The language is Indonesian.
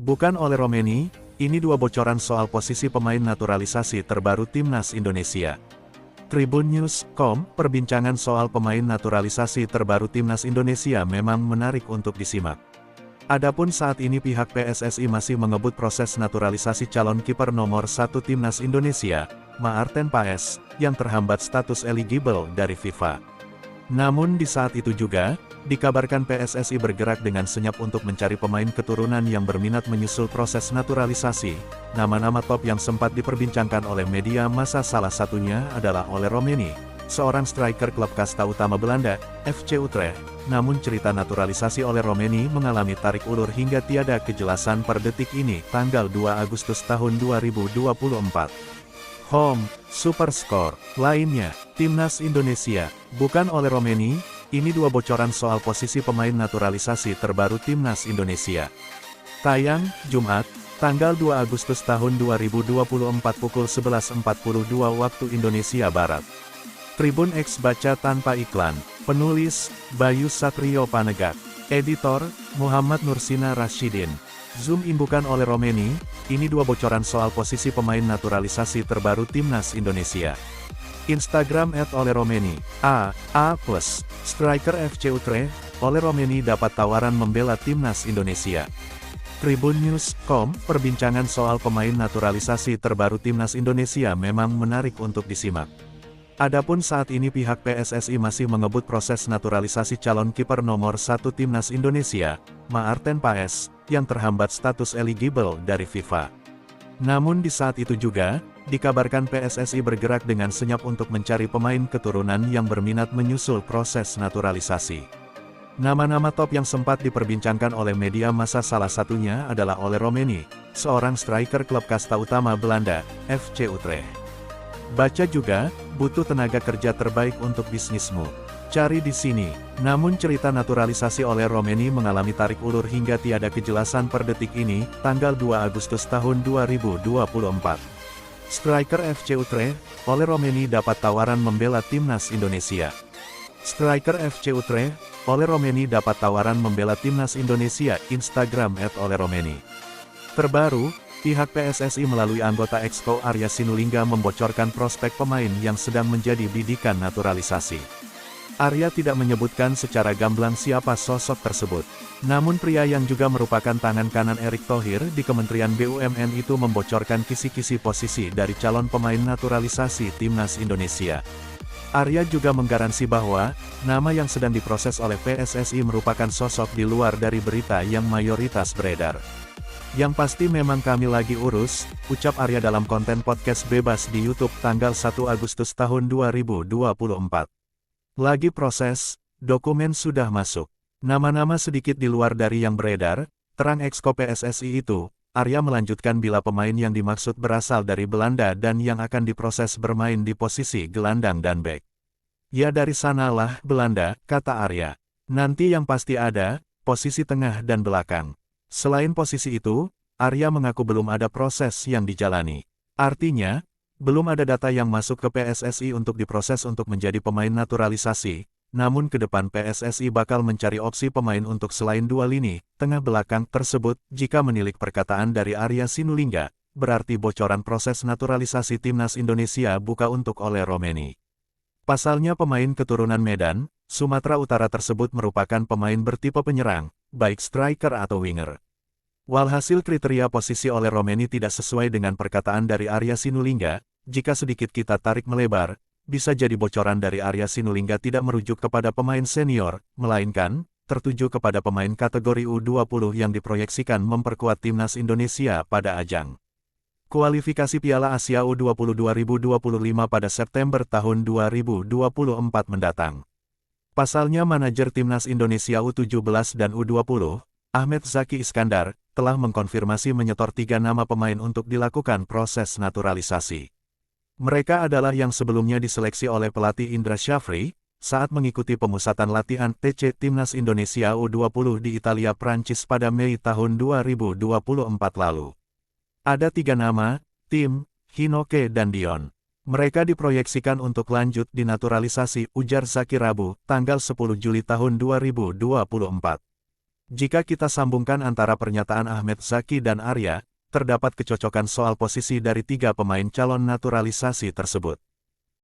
Bukan oleh Romeni, ini dua bocoran soal posisi pemain naturalisasi terbaru Timnas Indonesia. Tribunnews.com, perbincangan soal pemain naturalisasi terbaru Timnas Indonesia memang menarik untuk disimak. Adapun saat ini pihak PSSI masih mengebut proses naturalisasi calon kiper nomor 1 Timnas Indonesia, Maarten Paes, yang terhambat status eligible dari FIFA. Namun di saat itu juga, dikabarkan PSSI bergerak dengan senyap untuk mencari pemain keturunan yang berminat menyusul proses naturalisasi. Nama-nama top yang sempat diperbincangkan oleh media massa salah satunya adalah Ole Romeni, seorang striker klub kasta utama Belanda, FC Utrecht. Namun cerita naturalisasi Ole Romeni mengalami tarik ulur hingga tiada kejelasan per detik ini, tanggal 2 Agustus tahun 2024. Home, Superscore, lainnya, Timnas Indonesia, bukan oleh Romeni, ini dua bocoran soal posisi pemain naturalisasi terbaru Timnas Indonesia. Tayang, Jumat, tanggal 2 Agustus tahun 2024 pukul 11.42 waktu Indonesia Barat. Tribun X baca tanpa iklan, penulis, Bayu Satrio Panegak, editor, Muhammad Nursina Rasyidin. Zoom bukan oleh Romeni, ini dua bocoran soal posisi pemain naturalisasi terbaru Timnas Indonesia. Instagram @OleRomeni, A+, striker FC Utrecht, Ole Romeni dapat tawaran membela Timnas Indonesia. Tribunnews.com, perbincangan soal pemain naturalisasi terbaru Timnas Indonesia memang menarik untuk disimak. Adapun saat ini pihak PSSI masih mengebut proses naturalisasi calon kiper nomor 1 Timnas Indonesia, Maarten Paes, yang terhambat status eligible dari FIFA. Namun di saat itu juga, dikabarkan PSSI bergerak dengan senyap untuk mencari pemain keturunan yang berminat menyusul proses naturalisasi. Nama-nama top yang sempat diperbincangkan oleh media massa salah satunya adalah Ole Romeni, seorang striker klub kasta utama Belanda, FC Utrecht. Baca juga, butuh tenaga kerja terbaik untuk bisnismu. Cari di sini. Namun cerita naturalisasi Ole Romeni mengalami tarik ulur hingga tiada kejelasan per detik ini, tanggal 2 Agustus tahun 2024. Striker FC Utrecht, Ole Romeni dapat tawaran membela Timnas Indonesia. Striker FC Utrecht, Ole Romeni dapat tawaran membela Timnas Indonesia. Instagram @OleRomeni. Terbaru, pihak PSSI melalui anggota Exco Arya Sinulinga membocorkan prospek pemain yang sedang menjadi bidikan naturalisasi. Arya tidak menyebutkan secara gamblang siapa sosok tersebut. Namun pria yang juga merupakan tangan kanan Erick Thohir di Kementerian BUMN itu membocorkan kisi-kisi posisi dari calon pemain naturalisasi Timnas Indonesia. Arya juga menggaransi bahwa, nama yang sedang diproses oleh PSSI merupakan sosok di luar dari berita yang mayoritas beredar. Yang pasti memang kami lagi urus, ucap Arya dalam konten podcast bebas di YouTube tanggal 1 Agustus tahun 2024. Lagi proses, dokumen sudah masuk. Nama-nama sedikit di luar dari yang beredar, terang Exco PSSI itu. Arya melanjutkan bila pemain yang dimaksud berasal dari Belanda dan yang akan diproses bermain di posisi gelandang dan bek. Ya dari sanalah Belanda, kata Arya. Nanti yang pasti ada, posisi tengah dan belakang. Selain posisi itu, Arya mengaku belum ada proses yang dijalani. Artinya, belum ada data yang masuk ke PSSI untuk diproses untuk menjadi pemain naturalisasi, namun ke depan PSSI bakal mencari opsi pemain untuk selain dua lini tengah belakang tersebut. Jika menilik perkataan dari Arya Sinulinga, berarti bocoran proses naturalisasi Timnas Indonesia buka untuk Ole Romeni. Pasalnya pemain keturunan Medan, Sumatera Utara tersebut merupakan pemain bertipe penyerang, baik striker atau winger. Walhasil kriteria posisi Ole Romeni tidak sesuai dengan perkataan dari Arya Sinulinga. Jika sedikit kita tarik melebar, bisa jadi bocoran dari Arya Sinulinga tidak merujuk kepada pemain senior, melainkan tertuju kepada pemain kategori U20 yang diproyeksikan memperkuat Timnas Indonesia pada ajang kualifikasi Piala Asia U20 2025 pada September tahun 2024 mendatang. Pasalnya manajer Timnas Indonesia U17 dan U20, Ahmed Zaki Iskandar, telah mengkonfirmasi menyetor 3 nama pemain untuk dilakukan proses naturalisasi. Mereka adalah yang sebelumnya diseleksi oleh pelatih Indra Syafri, saat mengikuti pemusatan latihan TC Timnas Indonesia U20 di Italia Prancis pada Mei tahun 2024 lalu. Ada 3 nama, Tim, Hinoke dan Dion. Mereka diproyeksikan untuk lanjut dinaturalisasi, ujar Zaki Rabu, tanggal 10 Juli tahun 2024. Jika kita sambungkan antara pernyataan Ahmed Zaki dan Arya, terdapat kecocokan soal posisi dari tiga pemain calon naturalisasi tersebut.